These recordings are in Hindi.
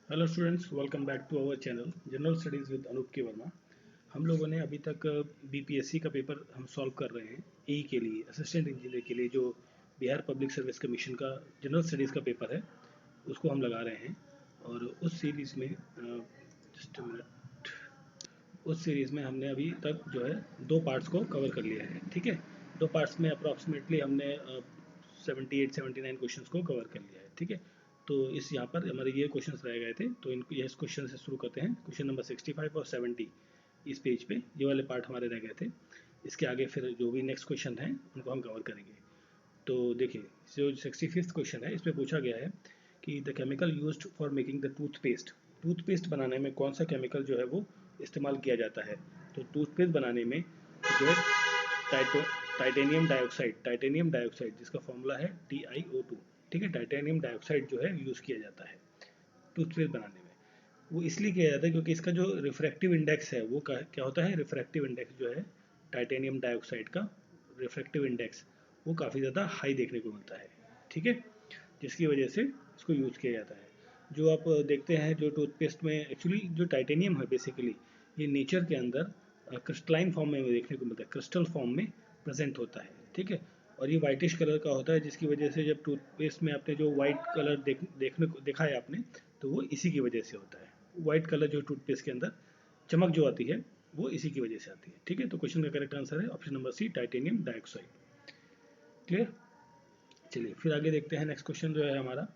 Hello students, welcome back to our channel general studies with Anoop K Verma. हम लोगों ने अभी तक बीपीएससी का पेपर हम सॉल्व कर रहे हैं। ई के लिए, असिस्टेंट इंजीनियर के लिए, जो बिहार पब्लिक सर्विस कमीशन का जनरल स्टडीज़ का पेपर है, उसको हम लगा रहे हैं। और उस सीरीज़ में जस्ट मिनट उस सीरीज़ में हमने अभी तक जो है दो पार्ट्स को कवर कर लिया है। ठीक है, दो पार्ट्स में अप्रॉक्सीमेटली हमने 78-79 क्वेश्चंस को कवर कर लिया है। ठीक है, तो इस यहाँ पर हमारे ये क्वेश्चंस रह गए थे, तो इनको इस क्वेश्चन से शुरू करते हैं। क्वेश्चन नंबर 65 और 70 इस पेज पे ये वाले पार्ट हमारे रह गए थे। इसके आगे फिर जो भी नेक्स्ट क्वेश्चन हैं उनको हम कवर करेंगे। तो देखिए, जो 65th क्वेश्चन है, इसमें पूछा गया है कि the chemical used for making the toothpaste, toothpaste बनाने में कौन सा केमिकल जो है वो इस्तेमाल किया जाता है। तो टूथपेस्ट बनाने में जो है टाइटेनियम डाइऑक्साइड जिसका फॉर्मूला है TiO2। ठीक है, टाइटेनियम डाइऑक्साइड जो है यूज़ किया जाता है टूथपेस्ट बनाने में। वो इसलिए किया जाता है क्योंकि इसका जो रिफ्रैक्टिव इंडेक्स है वो क्या होता है, रिफ्रैक्टिव इंडेक्स जो है टाइटेनियम डाइऑक्साइड का रिफ्रैक्टिव इंडेक्स वो काफ़ी ज़्यादा हाई देखने को मिलता है। ठीक है, जिसकी वजह से इसको यूज़ किया जाता है। जो आप देखते हैं, जो टूथपेस्ट में एक्चुअली जो टाइटेनियम है बेसिकली ये नेचर के अंदर क्रिस्टलाइन फॉर्म में देखने को मिलता है, क्रिस्टल फॉर्म में प्रेजेंट होता है। ठीक है, और ये वाइटिश कलर का होता है, जिसकी वजह से जब टूथपेस्ट में आपने जो वाइट कलर देखने को देखा है आपने, तो वो इसी की वजह से होता है। वाइट कलर जो टूथपेस्ट के अंदर चमक जो आती है वो इसी की वजह से आती है। ठीक है, तो क्वेश्चन का करेक्ट आंसर है option number C, titanium dioxide. Clear. चलिए फिर आगे देखते हैं। नेक्स्ट क्वेश्चन जो है हमारा,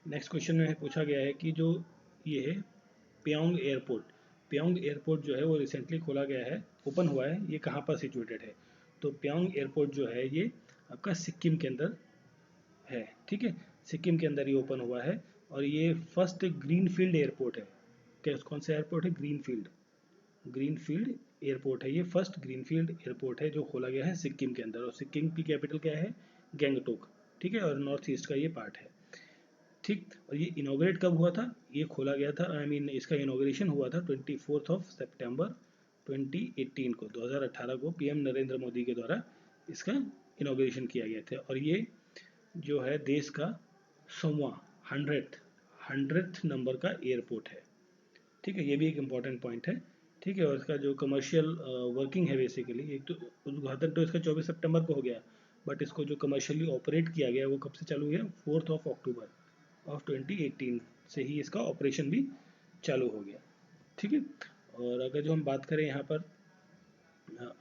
नेक्स्ट क्वेश्चन में पूछा गया है कि जो ये है प्योंग एयरपोर्ट, प्योंग एयरपोर्ट जो है वो रिसेंटली खोला गया है, ओपन हुआ है। ये कहाँ पर सिचुएटेड है? तो प्योंग एयरपोर्ट जो है ये आपका सिक्किम के अंदर है। ठीक है, सिक्किम के अंदर ये ओपन हुआ है और ये फर्स्ट ग्रीनफील्ड एयरपोर्ट है। क्या कौन सा एयरपोर्ट है? ग्रीनफील्ड, ग्रीनफील्ड एयरपोर्ट है। ये फर्स्ट ग्रीनफील्ड एयरपोर्ट है जो खोला गया है सिक्किम के अंदर, और सिक्किम की कैपिटल क्या है? गैंगटोक। ठीक है, और नॉर्थ ईस्ट का ये पार्ट है। ठीक, और ये इनोग्रेट कब हुआ था? ये खोला गया था, आई मीन इसका इनोग्रेशन हुआ था 24 सितंबर 2018 को, 2018 को पीएम नरेंद्र मोदी के द्वारा इसका इनोग्रेशन किया गया था। और ये जो है देश का 100वां, हंड्रेड नंबर का एयरपोर्ट है। ठीक है, ये भी एक इम्पॉर्टेंट पॉइंट है। ठीक है, और इसका जो कमर्शियल वर्किंग है बेसिकली, एक तो उद्घाटन तो इसका 24 सितंबर को हो गया, बट इसको जो कमर्शियली ऑपरेट किया गया वो कब से चालू हुआ? 4 अक्टूबर 2018 से ही इसका ऑपरेशन भी चालू हो गया। ठीक है, और अगर जो हम बात करें यहाँ पर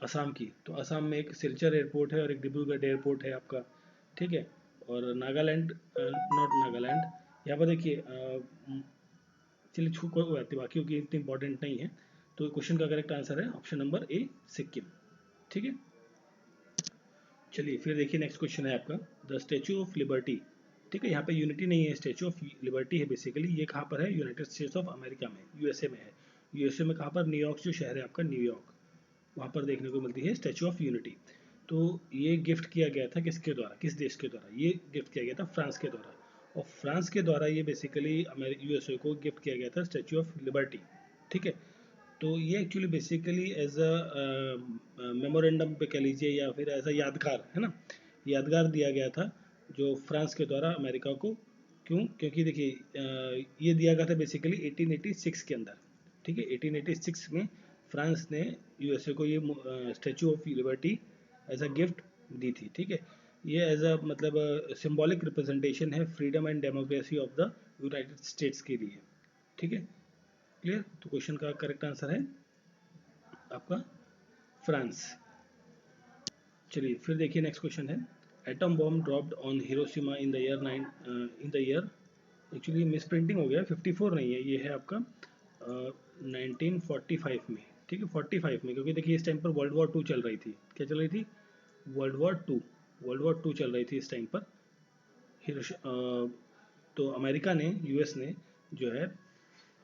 असम की, तो असम में एक सिलचर एयरपोर्ट है और एक डिब्रूगढ़ एयरपोर्ट है आपका। ठीक है, और नागालैंड, नॉट नागालैंड, यहाँ पर देखिए चलिए छू कोई बात नहीं, बाकी की इतनी इंपॉर्टेंट नहीं है। तो क्वेश्चन का करेक्ट आंसर है ऑप्शन नंबर ए, सिक्किम। ठीक है, चलिए फिर देखिए नेक्स्ट क्वेश्चन है आपका, द स्टैचू ऑफ लिबर्टी। ठीक है, यहाँ पे यूनिटी नहीं है, स्टैचू ऑफ लिबर्टी है बेसिकली। ये कहाँ पर है? यूनाइटेड स्टेट्स ऑफ अमेरिका में, यूएसए में है। यूएसए में कहाँ पर? न्यूयॉर्क जो शहर है आपका, न्यूयॉर्क, वहाँ पर देखने को मिलती है स्टैचू ऑफ यूनिटी। तो ये गिफ्ट किया गया था किसके द्वारा, किस देश के द्वारा? ये गिफ्ट किया गया था फ्रांस के द्वारा। और फ्रांस के द्वारा ये बेसिकली यूएसए को गिफ्ट किया गया था स्टैचू ऑफ लिबर्टी। ठीक है, तो ये actually basically as a memorandum पे कह लीजिए, या फिर एज अ यादगार, है ना, यादगार दिया गया था जो फ्रांस के द्वारा अमेरिका को। क्यों? क्योंकि देखिए ये दिया गया था बेसिकली 1886 के अंदर। ठीक है, 1886 में फ्रांस ने यूएसए को ये statue of liberty as a gift दी थी। ठीक है, ये एज अ मतलब सिंबॉलिक रिप्रेजेंटेशन है freedom and democracy of the United States के लिए। ठीक है, क्लियर। तो क्वेश्चन का करेक्ट आंसर है आपका फ्रांस। चलिए फिर देखिए नेक्स्ट क्वेश्चन है, atom bomb dropped on Hiroshima in the year actually miss printing हो गया, 54 नहीं है, ये है आपका 1945 में। ठीक है, 45 में, क्योंकि देखिए इस टाइम पर वर्ल्ड वॉर 2 चल रही थी। क्या चल रही थी? World war two, world war 2 चल रही थी इस टाइम पर। तो अमेरिका ने, यूएस ने जो है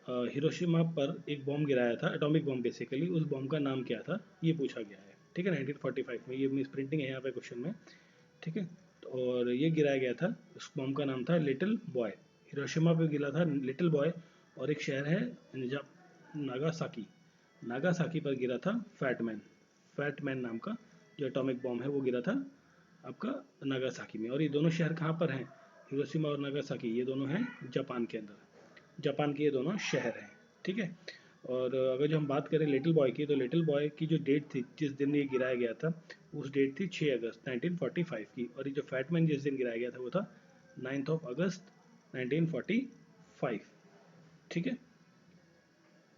हिरोशिमा पर एक बॉम्ब गिराया था, एटॉमिक बॉम्ब बेसिकली। उस बॉम्ब का नाम क्या था, ये पूछा गया है। ठीक है, 1945 में, ये मिस प्रिंटिंग है यहाँ पे क्वेश्चन में। ठीक है, तो और ये गिराया गया था, उस बॉम्ब का नाम था लिटिल बॉय। हिरोशिमा पे गिरा था लिटिल बॉय, और एक शहर है नागासाकी, नागासाकी पर गिरा था फैटमैन, फैटमैन नाम का जो एटॉमिक बॉम्ब है वो गिरा था आपका नागासाकी में। और ये दोनों शहर कहाँ पर हैं? हिरोशिमा और नागासाकी, ये दोनों हैं जापान के अंदर। जापान के ये दोनों शहर हैं, ठीक है। और अगर जो हम बात करें लिटिल बॉय की, तो लिटिल बॉय की जो डेट थी जिस दिन ये गिराया गया था, उस डेट थी 6 अगस्त 1945 की, और ये जो फैटमैन जिस दिन गिराया गया था वो था 9 अगस्त 1945, ठीक है।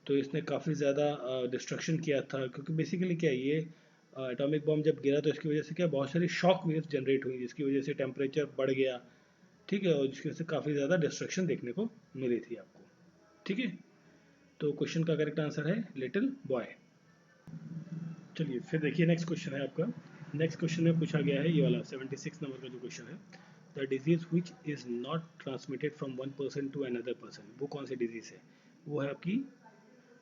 तो इसने काफ़ी ज़्यादा डिस्ट्रक्शन किया था, क्योंकि बेसिकली क्या है, ये एटॉमिक बॉम्ब जब गिरा तो इसकी वजह से क्या बहुत सारी शॉक वेव्स जनरेट हुई, जिसकी वजह से टेम्परेचर बढ़ गया, ठीक है, और जिसकी वजह से काफ़ी ज़्यादा डिस्ट्रक्शन देखने को मिली थी आपको, ठीक है। तो क्वेश्चन का करेक्ट आंसर है लिटिल बॉय। चलिए फिर देखिए नेक्स्ट क्वेश्चन है आपका। नेक्स्ट क्वेश्चन में पूछा गया है ये वाला 76 नंबर का जो क्वेश्चन है, the disease which is not transmitted from one person to another person, वो कौन सी डिजीज है? वो है आपकी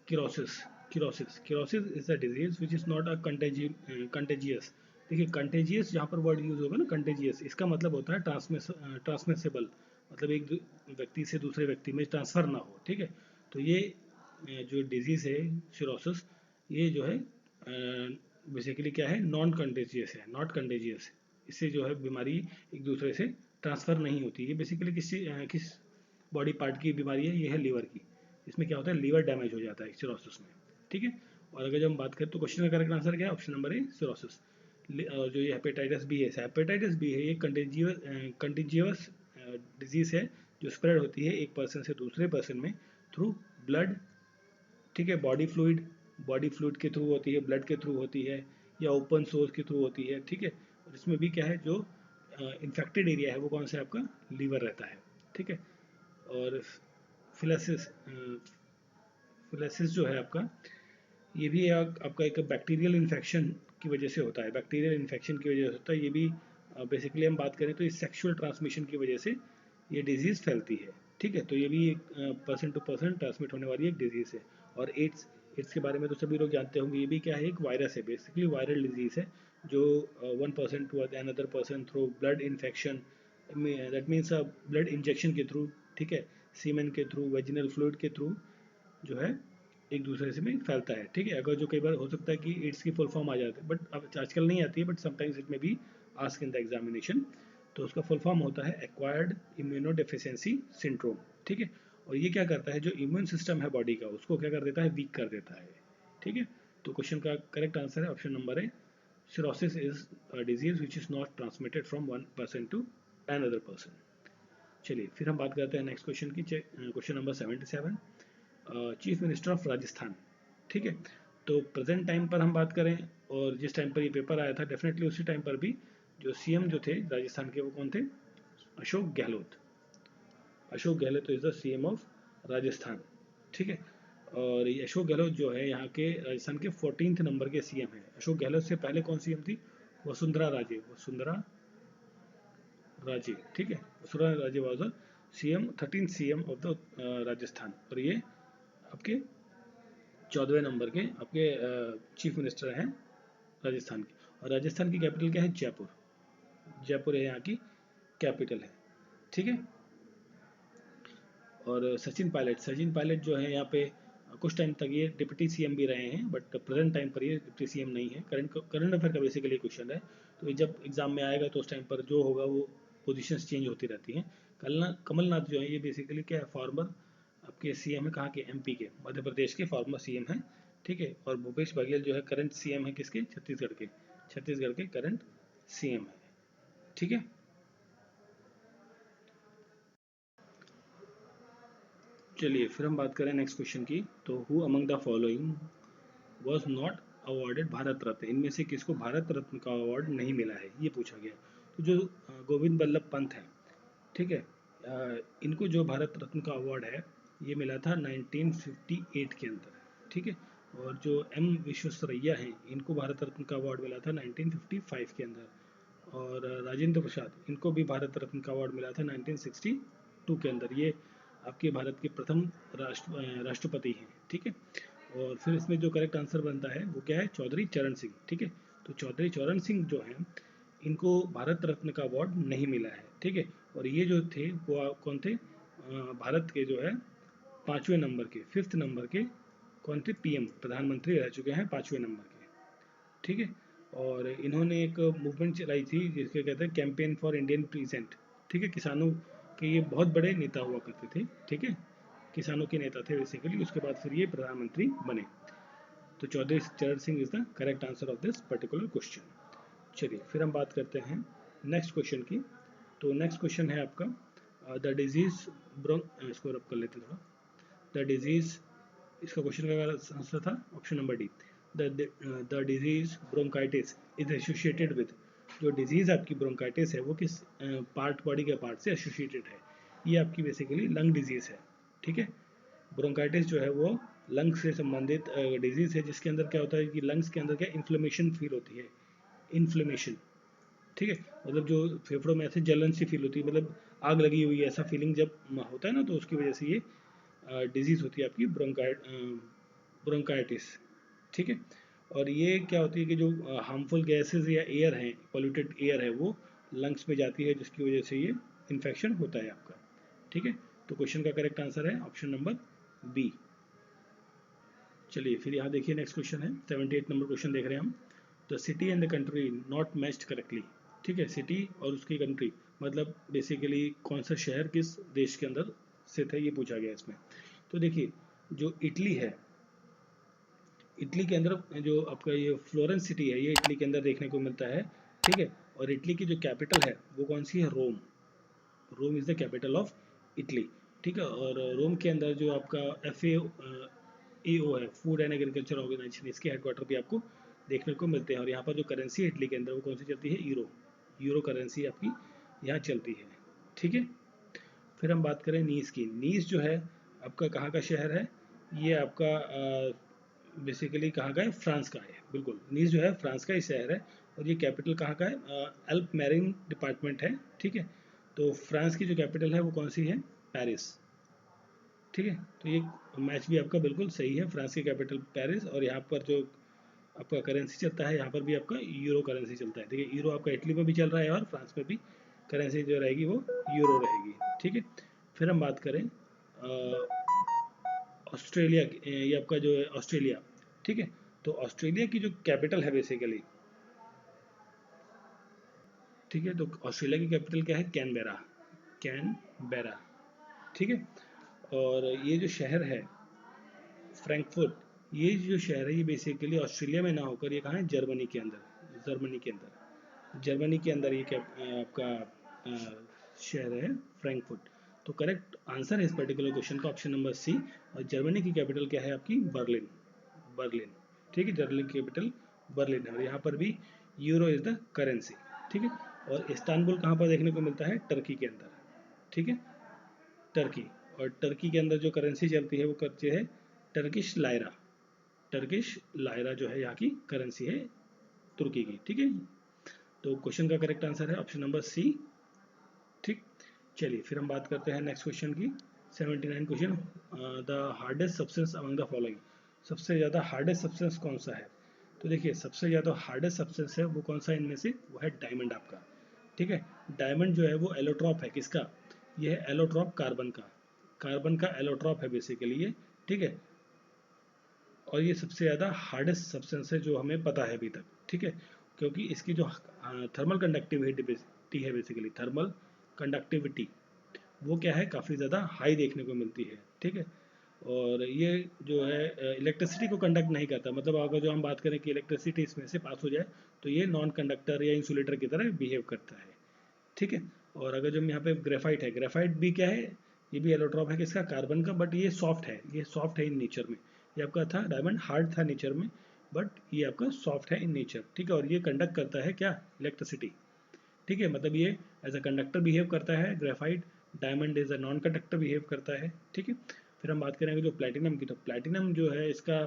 cirrhosis. Cirrhosis is the disease which is not a contagious. देखिए कंटेजियस जहाँ पर वर्ड यूज होगा ना, कंटेजियस, इसका मतलब होता है ट्रांसमिसेबल, मतलब एक व्यक्ति से दूसरे व्यक्ति में ट्रांसफर ना हो, ठीक है। तो ये जो डिजीज है सिरोसिस, ये जो है बेसिकली क्या है, नॉन कंटेजियस है, नॉट कंटेजियस। इससे जो है बीमारी एक दूसरे से ट्रांसफर नहीं होती। ये बेसिकली किस बॉडी पार्ट की बीमारी है? ये है लीवर की। इसमें क्या होता है, लीवर डैमेज हो जाता है सिरोसिस में, ठीक है। और अगर जब हम बात करें तो क्वेश्चन का करेक्ट आंसर क्या है? Option number A cirrhosis. जो ये हेपेटाइटिस बी है, हेपेटाइटिस बी है, ये कंटेजियस डिजीज है जो स्प्रेड होती है एक पर्सन से दूसरे पर्सन में थ्रू ब्लड, ठीक है, बॉडी फ्लूइड के थ्रू होती है, ब्लड के थ्रू होती है, या ओपन सोर्स के थ्रू होती है, ठीक है। और इसमें भी क्या है, जो इन्फेक्टेड एरिया है वो कौन सा है? आपका लीवर रहता है, ठीक है। और फिलासिस फिलासिस जो है आपका, ये भी आपका एक बैक्टीरियल इन्फेक्शन की वजह से होता है, बैक्टीरियल इन्फेक्शन की वजह से होता है। ये भी बेसिकली हम बात करें तो ये सेक्सुअल ट्रांसमिशन की वजह से ये डिजीज़ फैलती है, ठीक है। तो ये भी एक पर्सन टू पर्सन ट्रांसमिट होने वाली एक डिजीज़ है। और एड्स एड्स के बारे में तो सभी लोग जानते होंगे, ये भी क्या है, एक वायरस है, बेसिकली वायरल डिजीज़ है, जो one person to another person through blood infection, that means blood injection के थ्रू, ठीक है, सीमेन के थ्रू, वेजिनल फ्लूइड के थ्रू जो है एक दूसरे से में फैलता है, ठीक है। अगर जो कई बार हो सकता है कि एड्स की फुल फॉर्म आ जाती है, बट अब आजकल नहीं आती है, बट समटाइम्स इट में be ask in the examination. तो उसका फुल फॉर्म होता है एक्वायर्ड इम्यूनोडेफिशिएंसी सिंड्रोम, ठीक है। और ये क्या करता है, जो इम्यून सिस्टम है बॉडी का, उसको क्या कर देता है, वीक कर देता है, ठीक है। तो क्वेश्चन का करेक्ट आंसर है ऑप्शन नंबर है, cirrhosis is a disease which is not transmitted from one person to another person. चलिए फिर हम बात करते हैं नेक्स्ट क्वेश्चन की, question number 77, chief minister of Rajasthan, ठीक है। तो प्रेजेंट टाइम पर हम बात करें, और जिस टाइम पर ये पेपर आया था डेफिनेटली उसी टाइम पर भी जो सीएम जो थे राजस्थान के वो कौन थे? Ashok Gehlot. Ashok Gehlot is the CM of Rajasthan, ठीक है। और ये अशोक गहलोत जो है यहाँ के राजस्थान के 14th नंबर के सीएम है। अशोक गहलोत से पहले कौन सीएम थी? वसुंधरा राजे, ठीक है। Vasundhara Raje was the CM, 13th CM of the Rajasthan. और ये आपके 14वें नंबर के आपके चीफ मिनिस्टर हैं राजस्थान के। और राजस्थान की कैपिटल क्या है? जयपुर। जयपुर है यहाँ की कैपिटल है, ठीक है। और सचिन पायलट जो है यहाँ पे कुछ टाइम तक ये डिप्टी सीएम भी रहे हैं, बट प्रेजेंट टाइम पर ये डिप्टी सीएम नहीं है। करंट अफेयर का बेसिकली क्वेश्चन है, तो ये जब एग्जाम में आएगा तो उस टाइम पर जो होगा वो पोजीशंस चेंज होती रहती हैं। कमलनाथ जो है ये बेसिकली क्या है, फॉर्मर आपके सीएम है, कहाँ के? एमपी के, मध्य प्रदेश के फॉर्मर सीएम हैं, ठीक है। और भूपेश बघेल जो है करंट सीएम है किसके? छत्तीसगढ़ के करंट सीएम है, ठीक है। चलिए फिर हम बात करें नेक्स्ट क्वेश्चन की, तो who among the following was not awarded Bharat Ratna, इनमें से किसको भारत रत्न का अवार्ड नहीं मिला है, ये पूछा गया। तो जो गोविंद बल्लभ पंत है, ठीक है, इनको जो भारत रत्न का अवार्ड है ये मिला था 1958 के अंदर, ठीक है। और जो एम विश्वेश्वरैया हैं, इनको भारत रत्न का अवार्ड मिला था 1955 के अंदर। और राजेंद्र प्रसाद, इनको भी भारत रत्न का अवार्ड मिला था 1962 के अंदर। ये आपके भारत के प्रथम राष्ट्रपति हैं, ठीक है। और फिर इसमें जो करेक्ट आंसर बनता है वो क्या है? चौधरी चरण सिंह, ठीक है। तो चौधरी चरण सिंह जो हैं, इनको भारत रत्न का अवार्ड नहीं मिला है, ठीक है। और ये जो थे वो कौन थे? भारत के जो है 5वें नंबर के, 5th नंबर के कौन थे? पीएम, प्रधानमंत्री रह चुके हैं 5वें नंबर के, ठीक है। और इन्होंने एक मूवमेंट चलाई थी जिसके कहते हैं कैंपेन फॉर इंडियन प्रेजेंट, ठीक है। किसानों के ये बहुत बड़े नेता हुआ करते थे, ठीक है। किसानों के नेता थे बेसिकली, उसके बाद फिर ये प्रधानमंत्री बने। तो चौधरी चरण Singh is the correct answer of this particular question. चलिए फिर हम बात करते हैं नेक्स्ट क्वेश्चन की। तो नेक्स्ट क्वेश्चन है आपका द डिजीज इसको रब कर लेते थोड़ा। द डिजीज, इसका क्वेश्चन का आंसर था option number D, the disease bronchitis is associated with. जो डिजीज आपकी ब्रोंकाइटिस है वो किस पार्ट, बॉडी के पार्ट से एसोसिएटेड है? ये आपकी बेसिकली लंग डिजीज है। ठीक है, ब्रोंकाइटिस जो है वो लंग्स से संबंधित डिजीज है, जिसके अंदर क्या होता है कि लंग्स के अंदर क्या इन्फ्लेमेशन फील होती है, इन्फ्लेमेशन। ठीक है, मतलब जो फेफड़ों में ऐसे जलन सी फील होती है, मतलब आग लगी हुई है ऐसा फीलिंग जब होता है ना, तो उसकी वजह से ये डिजीज होती है आपकी ब्रोंकाइटिस। ठीक है, और ये क्या होती है कि जो हार्मफुल गैसेस या एयर है, पॉल्यूटेड एयर है, वो लंग्स में जाती है, जिसकी वजह से ये इन्फेक्शन होता है आपका। ठीक है, तो क्वेश्चन का करेक्ट आंसर है ऑप्शन नंबर बी। चलिए फिर यहाँ देखिए नेक्स्ट क्वेश्चन है 78 नंबर क्वेश्चन देख रहे हैं हम। The city and the country not matched correctly. ठीक है, सिटी और उसकी कंट्री मतलब बेसिकली कौन सा शहर किस देश के अंदर स्थित है, ये पूछा गया इसमें। तो देखिए जो इटली है, इटली के अंदर जो आपका ये फ्लोरेंस सिटी है, ये इटली के अंदर देखने को मिलता है। ठीक है, और इटली की जो कैपिटल है वो कौन सी है? Rome. Rome is the capital of Italy. ठीक है, और रोम के अंदर जो आपका FAO है, फूड एंड एग्रीकल्चर ऑर्गेनाइजेशन, इसके हेडक्वार्टर भी आपको देखने को मिलते हैं। और यहाँ पर जो करेंसी है इटली के अंदर वो कौन सी चलती है? यूरो। यूरो करेंसी आपकी यहाँ चलती है। ठीक है, फिर हम बात करें नीस की। नीस जो है आपका कहाँ का शहर है? ये आपका बेसिकली कहाँ का है? फ्रांस का है। बिल्कुल, नीस जो है फ्रांस का ही शहर है। और ये कैपिटल कहाँ का है? एल्प मैरिन डिपार्टमेंट है। ठीक है, तो फ्रांस की जो कैपिटल है वो कौन सी है? पेरिस। ठीक है, तो ये मैच भी आपका बिल्कुल सही है, फ्रांस की कैपिटल पेरिस। और यहाँ पर जो आपका करेंसी चलता है, यहाँ पर भी आपका यूरो करेंसी चलता है। देखिए यूरो आपका इटली में भी चल रहा है और फ्रांस में भी करेंसी जो रहेगी वो यूरो रहेगी। ठीक है, फिर हम बात करें ऑस्ट्रेलिया, ये आपका जो है ऑस्ट्रेलिया। ठीक है, तो ऑस्ट्रेलिया की जो कैपिटल है बेसिकली, ठीक है, तो ऑस्ट्रेलिया की कैपिटल क्या है? कैनबेरा। कैनबेरा। ठीक है, और ये जो शहर है फ्रैंकफर्ट, ये जो शहर है ये बेसिकली ऑस्ट्रेलिया में ना होकर ये कहाँ है? जर्मनी के अंदर। जर्मनी के अंदर, जर्मनी के अंदर ये क्या आपका शहर है फ्रैंकफर्ट। तो करेक्ट आंसर है इस पर्टिकुलर क्वेश्चन का ऑप्शन नंबर सी। और जर्मनी की कैपिटल क्या है आपकी? बर्लिन। बर्लिन। ठीक है, जर्मनी की कैपिटल बर्लिन है और यहाँ पर भी यूरो इज द करेंसी। ठीक है, और इस्तांबुल कहाँ पर देखने को मिलता है? टर्की के अंदर। ठीक है, टर्की। और टर्की के अंदर जो करेंसी चलती है वो करती है टर्किश लायरा। टर्किश लायरा जो है यहाँ की करेंसी है तुर्की की। ठीक है, तो क्वेश्चन का करेक्ट आंसर है ऑप्शन नंबर सी। ठीक, चलिए फिर हम बात करते हैं नेक्स्ट क्वेश्चन की। 79 question, the hardest substance among the following. सबसे ज़्यादा हार्डेस्ट सब्सटेंस कौन सा है? तो देखिए सबसे ज़्यादा हार्डेस्ट सब्सटेंस है वो कौन सा इनमें से? वो है डायमंड आपका। ठीक है, डायमंड जो है वो एलोट्रॉप है। किसका? ये है एलोट्रॉप कार्बन का। कार्बन का एलोट्रॉप है बेसिकली ये। ठीक है, और ये सबसे ज़्यादा हार्डेस्ट सब्सटेंस है जो हमें पता है अभी तक। ठीक है, क्योंकि इसकी जो थर्मल कंडक्टिविटी है बेसिकली, थर्मल कंडक्टिविटी वो क्या है? काफ़ी ज़्यादा हाई देखने को मिलती है। ठीक है, और ये जो है इलेक्ट्रिसिटी को कंडक्ट नहीं करता, मतलब अगर जो हम बात करें कि इलेक्ट्रिसिटी इसमें से पास हो जाए तो ये नॉन कंडक्टर या इंसुलेटर की तरह बिहेव करता है। ठीक है, और अगर जो यहाँ पे ग्रेफाइट है, ग्रेफाइट भी क्या है? ये भी एलोट्रॉप है किसका? कार्बन का, बट ये सॉफ्ट है। ये सॉफ्ट है इन नेचर में। ये आपका था डायमंड हार्ड था नेचर में, बट ये आपका सॉफ्ट है इन नेचर। ठीक है, और ये कंडक्ट करता है क्या? इलेक्ट्रिसिटी। ठीक है, मतलब ये एज अ कंडक्टर बिहेव करता है graphite. Diamond as a non conductor behave करता है। ठीक है, फिर हम बात करेंगे जो प्लेटिनम की। तो प्लेटिनम जो है इसका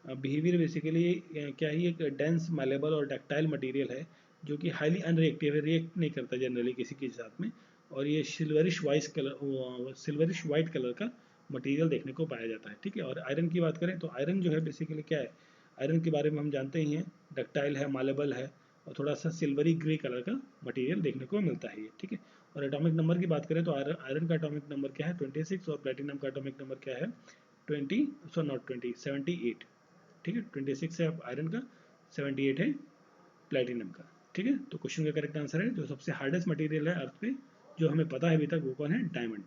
बिहेवियर बेसिकली क्या है? एक डेंस मालेबल और डक्टाइल मटेरियल है जो कि हाईली अनरिएक्टिव है, रिएक्ट नहीं करता जनरली किसी के साथ में। और ये सिल्वरिश वाइट कलर का मटेरियल देखने को पाया जाता है। ठीक है, और आयरन की बात करें तो आयरन जो है बेसिकली क्या है? आयरन के बारे में हम जानते ही हैं, डक्टाइल है, मालेबल है, और थोड़ा सा सिल्वरी ग्रे कलर का मटेरियल देखने को मिलता है ये। ठीक है, और एटॉमिक नंबर की बात करें तो आयरन का एटॉमिक नंबर क्या है? 26, और प्लेटिनम का एटॉमिक नंबर क्या है? 20, सो नॉट 20, 78। ठीक है, 26 है आयरन का, 78 है प्लेटिनम का। ठीक है, तो क्वेश्चन का करेक्ट आंसर है जो सबसे हार्डेस्ट मटेरियल है अर्थ पे जो हमें पता है अभी तक वो कौन है? डायमंड।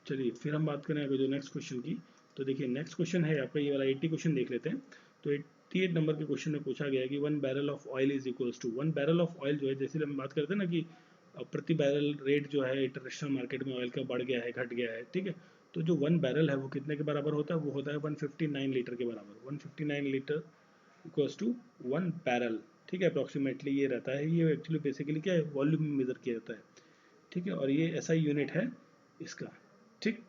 चलिए फिर हम बात करें अगर जो नेक्स्ट क्वेश्चन की, तो देखिए नेक्स्ट क्वेश्चन है आपका ये वाला 80 क्वेश्चन देख लेते हैं। तो 88 नंबर के क्वेश्चन में पूछा गया है कि 1 barrel of oil is equals to, 1 barrel of oil जो है, जैसे हम बात करते हैं ना कि प्रति बैरल रेट जो है इंटरनेशनल मार्केट में ऑयल का बढ़ गया है, घट गया है, ठीक है। तो जो 1 बैरल है वो कितने के बराबर होता है, वो होता है 159 लीटर के बराबर। 159 लीटर इक्वल्स टू 1 बैरल, ठीक है। अप्रॉक्सीमेटली ये रहता है, ये एक्चुअली बेसिकली क्या है, वॉल्यूम में मेजर किया जाता है, ठीक है। और ये ऐसा यूनिट है इसका, ठीक।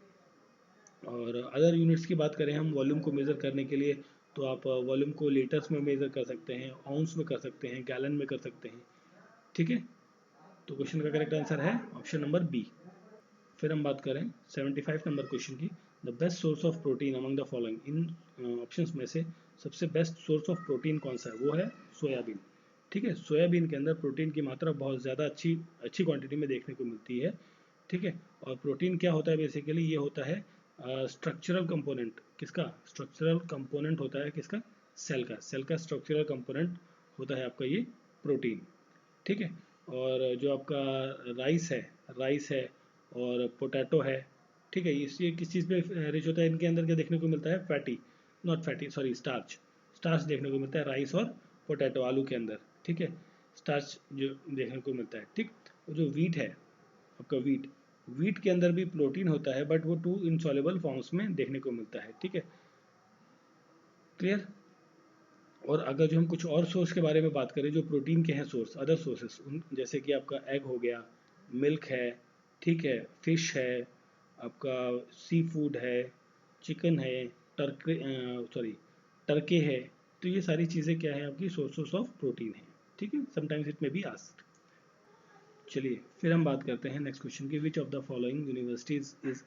और अदर यूनिट्स की बात करें हम वॉल्यूम को मेज़र करने के लिए, तो आप वॉल्यूम को लीटर्स में मेज़र कर सकते हैं, आउंस में कर सकते हैं, गैलन में कर सकते हैं, ठीक है। तो क्वेश्चन का करेक्ट आंसर है ऑप्शन नंबर बी। फिर हम बात करें 75 नंबर क्वेश्चन की। The best source of protein among the following, in options में से सबसे बेस्ट सोर्स ऑफ प्रोटीन कौन सा है, वो है सोयाबीन, ठीक है। सोयाबीन के अंदर प्रोटीन की मात्रा बहुत ज़्यादा अच्छी अच्छी क्वांटिटी में देखने को मिलती है, ठीक है। और प्रोटीन क्या होता है बेसिकली, ये होता है स्ट्रक्चरल कंपोनेंट, किसका स्ट्रक्चरल कंपोनेंट होता है, किसका, सेल का स्ट्रक्चरल कंपोनेंट होता है आपका ये प्रोटीन, ठीक है। और जो आपका राइस है और पोटैटो है, ठीक है। ये किस चीज़ पे रिच होता है, इनके अंदर क्या देखने को मिलता है, fatty, not fatty sorry starch, starch देखने को मिलता है राइस और पोटैटो, आलू के अंदर, ठीक है। स्टार्च जो देखने को मिलता है, ठीक। और जो वीट है आपका, वीट के अंदर भी प्रोटीन होता है, बट वो 2 इनसॉल्युबल फॉर्म्स में देखने को मिलता है, ठीक है, क्लियर। और अगर जो हम कुछ और सोर्स के बारे में बात करें जो प्रोटीन के हैं सोर्स, अदर सोर्सेस, उन जैसे कि आपका एग हो गया, मिल्क है, ठीक है, फिश है, आपका सी फूड है, चिकन है, टर्के है। तो ये सारी चीज़ें क्या है आपकी सोर्सेस ऑफ प्रोटीन है, ठीक है। Sometimes it may be asked. चलिए फिर हम बात करते हैं नेक्स्ट क्वेश्चन की। विच of the following universities is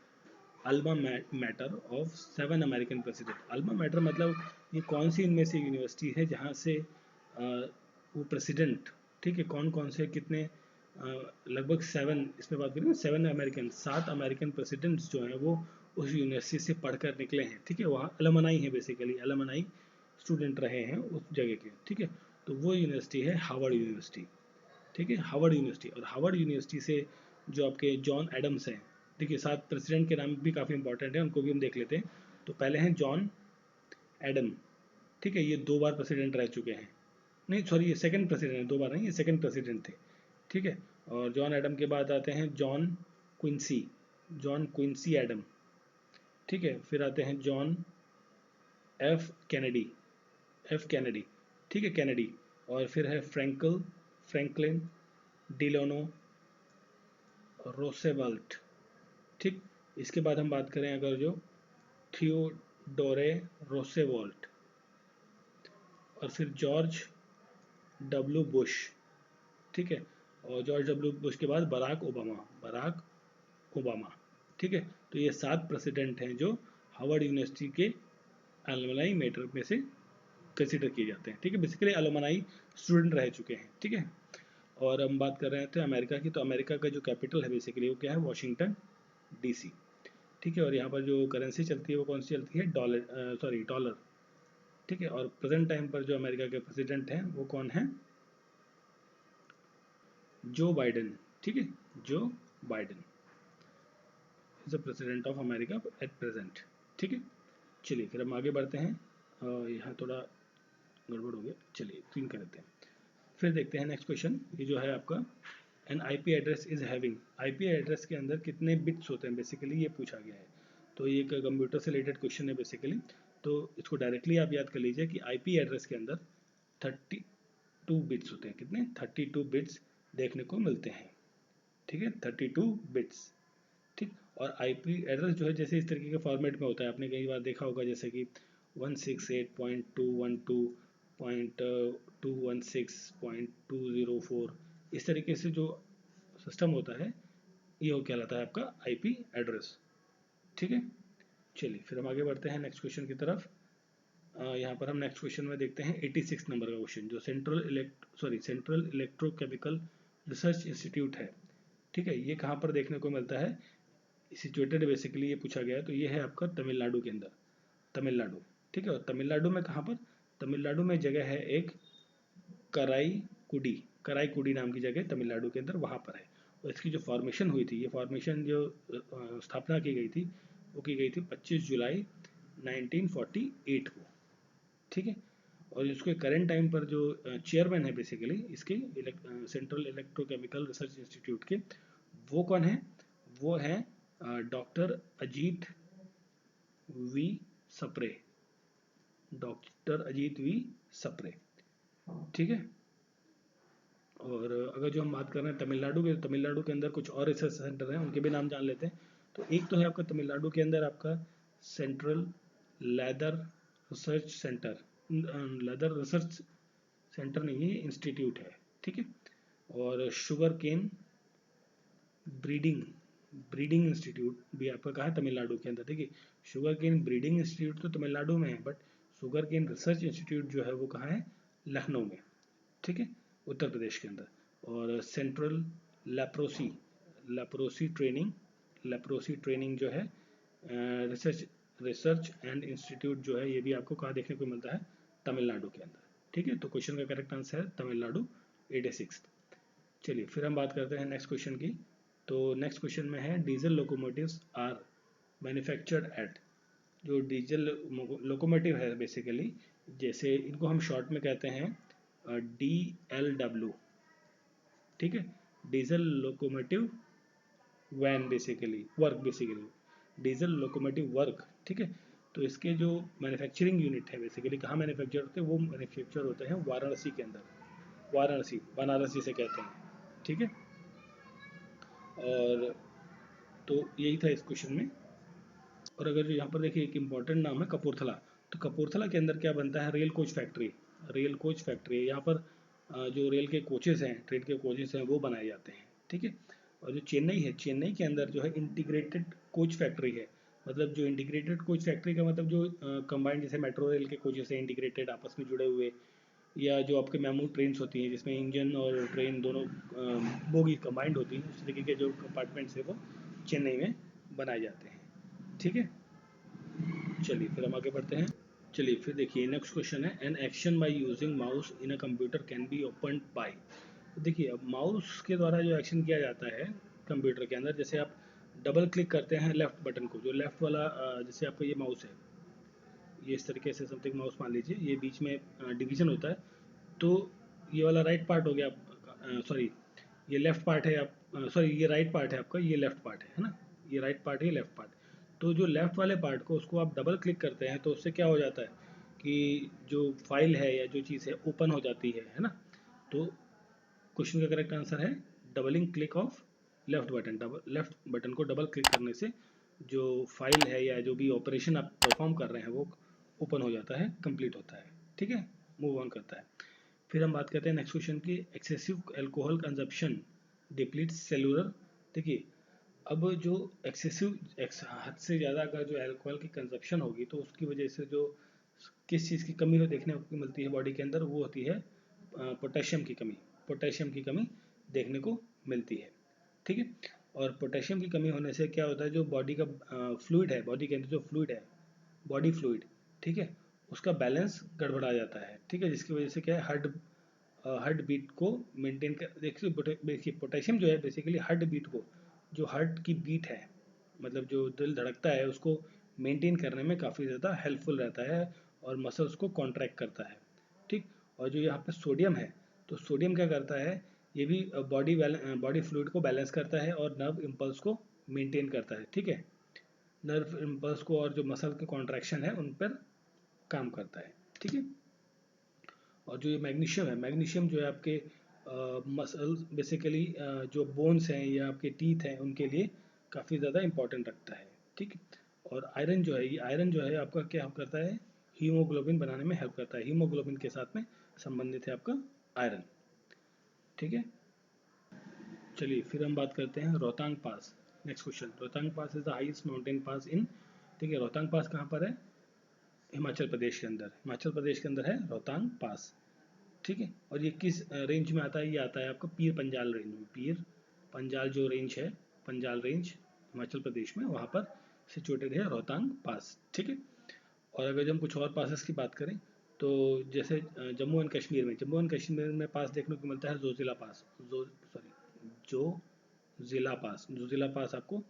alma mater of 7 American president. Alma mater मतलब ये कौन सी इनमें से यूनिवर्सिटी है जहाँ से वो प्रेसिडेंट, ठीक है, कौन कौन से कितने लगभग 7, इसमें बात करें 7 अमेरिकन, 7 अमेरिकन प्रेसिडेंट्स जो हैं वो उस यूनिवर्सिटी से पढ़कर निकले हैं, ठीक है। वहाँ अलमनाई है, बेसिकली अलमनाई स्टूडेंट रहे हैं उस जगह के, ठीक है। तो वो यूनिवर्सिटी है हार्वर्ड यूनिवर्सिटी, ठीक है, हार्वर्ड यूनिवर्सिटी। और हार्वर्ड यूनिवर्सिटी से जो आपके जॉन एडम्स हैं, देखिए 7 प्रेसिडेंट के नाम भी काफ़ी इंपॉर्टेंट है, उनको भी हम देख लेते हैं। तो पहले हैं जॉन एडम, ठीक है, ये 2 बार प्रेसिडेंट रह चुके हैं, नहीं सॉरी ये सेकंड प्रेसिडेंट है, 2 बार नहीं, ये सेकंड प्रेसिडेंट थे, ठीक है। और जॉन एडम के बाद आते हैं जॉन क्विंसी एडम, ठीक है। फिर आते हैं जॉन एफ कैनेडी, ठीक है, कैनेडी। और फिर है फ्रैंकलिन डिलोनो रोसेवल्ट, ठीक। इसके बाद हम बात करें अगर जो थियोडोरे रोसेवोल्ट, और फिर जॉर्ज डब्ल्यू बुश, ठीक है। और जॉर्ज डब्ल्यू बुश के बाद बराक ओबामा, ठीक है। तो ये 7 प्रेसिडेंट हैं जो हार्वर्ड यूनिवर्सिटी के अलमनाई मेटर में से कंसिडर किए जाते हैं, ठीक है। बेसिकली अलमनाई स्टूडेंट रह चुके हैं, ठीक है। और हम बात कर रहे थे अमेरिका की, तो अमेरिका का जो कैपिटल है बेसिकली वो क्या है, वॉशिंगटन डीसी, ठीक है। और यहाँ पर जो करेंसी चलती है वो कौन सी चलती है, डॉलर, ठीक है। और प्रेजेंट टाइम पर जो अमेरिका के प्रेसिडेंट हैं वो कौन है, जो बाइडेन, ठीक है, Joe Biden is the president of America at present, ठीक है। चलिए फिर हम आगे बढ़ते हैं, यहाँ थोड़ा गड़बड़ हो गया, चलिए क्लीन कर देते हैं। फिर देखते हैं नेक्स्ट क्वेश्चन, ये जो है आपका N IP address is having, IP address के अंदर कितने बिट्स होते हैं बेसिकली ये पूछा गया है। तो ये एक कंप्यूटर से रिलेटेड क्वेश्चन है बेसिकली। तो इसको डायरेक्टली आप याद कर लीजिए कि आईपी एड्रेस के अंदर 32 बिट्स होते हैं, कितने, 32 बिट्स देखने को मिलते हैं, ठीक है, 32 बिट्स, ठीक। और आईपी एड्रेस जो है जैसे इस तरीके के फॉर्मेट में होता है, आपने कई बार देखा होगा, जैसे कि 168.212.216.204, इस तरीके से जो सिस्टम होता है ये हो कहलाता है आपका आईपी एड्रेस, ठीक है। चलिए फिर हम आगे बढ़ते हैं नेक्स्ट क्वेश्चन की तरफ। यहाँ पर हम नेक्स्ट क्वेश्चन में देखते हैं 86 नंबर का क्वेश्चन, जो सेंट्रल इलेक्ट्रोकेमिकल रिसर्च इंस्टीट्यूट है, ठीक है। ये कहाँ पर देखने को मिलता है, सिचुएटेड बेसिकली ये पूछा गया है। तो ये है आपका तमिलनाडु के अंदर, तमिलनाडु, ठीक है। और तमिलनाडु में कहाँ पर, तमिलनाडु में जगह है एक कराईकुडी नाम की जगह तमिलनाडु के अंदर, वहाँ पर है। और इसकी जो फॉर्मेशन हुई थी, ये फॉर्मेशन जो स्थापना की गई थी वो की गई थी 25 जुलाई 1948 को, ठीक है। और इसके करंट टाइम पर जो चेयरमैन है बेसिकली इसके सेंट्रल इलेक्ट्रोकेमिकल रिसर्च इंस्टीट्यूट के, वो कौन है? वो है doctor Ajit V Sapre, doctor Ajit V Sapre, ठीक है। और अगर जो हम बात कर रहे हैं तमिलनाडु के, तमिलनाडु के अंदर कुछ और रिसर्च सेंटर हैं, उनके भी नाम जान लेते हैं। तो एक तो है आपका तमिलनाडु के अंदर आपका central leather research centre, leather research centre नहीं है, इंस्टीट्यूट है, ठीक है। और sugar cane breeding breeding institute भी आपका कहा है तमिलनाडु के अंदर, देखिए शुगर केन ब्रीडिंग इंस्टीट्यूट तो तमिलनाडु में है, but sugar cane research institute जो है वो कहाँ है? लखनऊ में, ठीक है, उत्तर प्रदेश के अंदर। और सेंट्रल लेप्रोसी लेप्रोसी ट्रेनिंग जो है रिसर्च रिसर्च एंड इंस्टीट्यूट जो है, ये भी आपको कहाँ देखने को मिलता है? तमिलनाडु के अंदर, ठीक है। तो क्वेश्चन का करेक्ट आंसर है तमिलनाडु 86। चलिए फिर हम बात करते हैं नेक्स्ट क्वेश्चन की। तो नेक्स्ट क्वेश्चन में है diesel locomotives are manufactured at, जो डीजल लोकोमोटिव है बेसिकली, जैसे इनको हम शॉर्ट में कहते हैं DLW, ठीक है, diesel locomotive van basically work, basically diesel locomotive work, ठीक है। तो इसके जो मैन्युफैक्चरिंग यूनिट है बेसिकली कहाँ मैन्युफैक्चर होते हैं? वो मैन्युफैक्चर होते हैं वाराणसी के अंदर, वाराणसी बनारस जिसे कहते हैं, ठीक है। और तो यही था इस क्वेश्चन में। और अगर जो यहाँ पर देखिए एक इम्पॉर्टेंट नाम है कपूरथला, तो कपूरथला के अंदर क्या बनता है? Rail coach factory, rail coach factory है यहाँ पर। जो रेल के कोचेस हैं, ट्रेन के कोचेस हैं, वो बनाए जाते हैं, ठीक है। और जो चेन्नई है, चेन्नई के अंदर जो है इंटीग्रेटेड कोच फैक्ट्री है। मतलब जो इंटीग्रेटेड कोच फैक्ट्री का मतलब जो कंबाइंड, जैसे मेट्रो रेल के कोचेस हैं इंटीग्रेटेड आपस में जुड़े हुए, या जो आपके मेमू ट्रेन होती हैं जिसमें इंजन और ट्रेन दोनों बोगी कंबाइंड होती हैं, उस तरीके के जो कंपार्टमेंट्स है वो चेन्नई में बनाए जाते हैं, ठीक है। चलिए फिर हम आगे बढ़ते हैं। चलिए फिर देखिए नेक्स्ट क्वेश्चन है an action by using mouse in a computer can be open by. देखिए अब माउस के द्वारा जो एक्शन किया जाता है कंप्यूटर के अंदर, जैसे आप डबल क्लिक करते हैं लेफ्ट बटन को, जो लेफ्ट वाला जैसे आपका ये माउस है, ये इस तरीके से समथिंग माउस मान लीजिए, ये बीच में डिवीजन होता है, तो ये वाला राइट पार्ट हो गया आपका, सॉरी ये लेफ्ट पार्ट है, आप सॉरी ये राइट पार्ट है आपका, ये लेफ्ट पार्ट है ना, ये राइट पार्ट है, ये लेफ्ट पार्ट। तो जो लेफ्ट वाले पार्ट को उसको आप डबल क्लिक करते हैं तो उससे क्या हो जाता है कि जो फाइल है या जो चीज़ है ओपन हो जाती है ना। तो क्वेश्चन का करेक्ट आंसर है doubling click of left button, double left button को डबल क्लिक करने से जो फाइल है या जो भी ऑपरेशन आप परफॉर्म कर रहे हैं वो ओपन हो जाता है, कंप्लीट होता है, ठीक है, मूव ऑन करता है। फिर हम बात करते हैं नेक्स्ट क्वेश्चन की, excessive alcohol consumption deplete cellular. देखिए अब जो एक्सेसिव हद से ज़्यादा अगर जो अल्कोहल की कंजप्शन होगी तो उसकी वजह से जो किस चीज़ की कमी हो देखने को मिलती है बॉडी के अंदर, वो होती है पोटेशियम की कमी, पोटेशियम की कमी देखने को मिलती है, ठीक है। और पोटेशियम की कमी होने से क्या होता है, जो बॉडी का फ्लूइड है, बॉडी के अंदर जो फ्लूइड है, बॉडी फ्लूइड, ठीक है, उसका बैलेंस गड़बड़ा जाता है, ठीक है, जिसकी वजह से क्या है हार्ट बीट को मेंटेन कर, देखिए पोटेशियम जो है बेसिकली हार्ट बीट को, जो हार्ट की बीट है, मतलब जो दिल धड़कता है उसको मेंटेन करने में काफ़ी ज़्यादा हेल्पफुल रहता है और मसल्स को कॉन्ट्रैक्ट करता है, ठीक। और जो यहाँ पे सोडियम है, तो सोडियम क्या करता है, ये भी बॉडी फ्लूइड को बैलेंस करता है और नर्व इम्पल्स को मेंटेन करता है, ठीक है, नर्व इम्पल्स को और जो मसल के कॉन्ट्रैक्शन है उन पर काम करता है, ठीक है। और जो ये मैग्नीशियम है, मैग्नीशियम जो है आपके मसल बेसिकली जो बोन्स हैं या आपके टीथ हैं उनके लिए काफ़ी ज़्यादा इंपॉर्टेंट रखता है, ठीक। और आयरन जो है, ये आयरन जो है आपका क्या करता है, हीमोग्लोबिन बनाने में हेल्प करता है, हीमोग्लोबिन के साथ में संबंधित है आपका आयरन, ठीक है। चलिए फिर हम बात करते हैं Rohtang pass. Next question, Rohtang pass is the highest mountain pass in, ठीक है, रोहतांग पास कहाँ पर है? हिमाचल प्रदेश के अंदर, हिमाचल प्रदेश के अंदर है रोहतांग पास, ठीक है। और ये किस रेंज में आता है? ये आता है आपका पीर पंजाल रेंज में, पीर पंजाल जो रेंज है, पंजाल रेंज हिमाचल प्रदेश में, वहाँ पर सिचुएटेड है रोहतांग पास, ठीक है। और अगर हम कुछ और पासेस की बात करें तो जैसे जम्मू एंड कश्मीर में, जम्मू एंड कश्मीर में पास देखने को मिलता है जोजिला पास, जो जिला पास। जुजिला पास आपको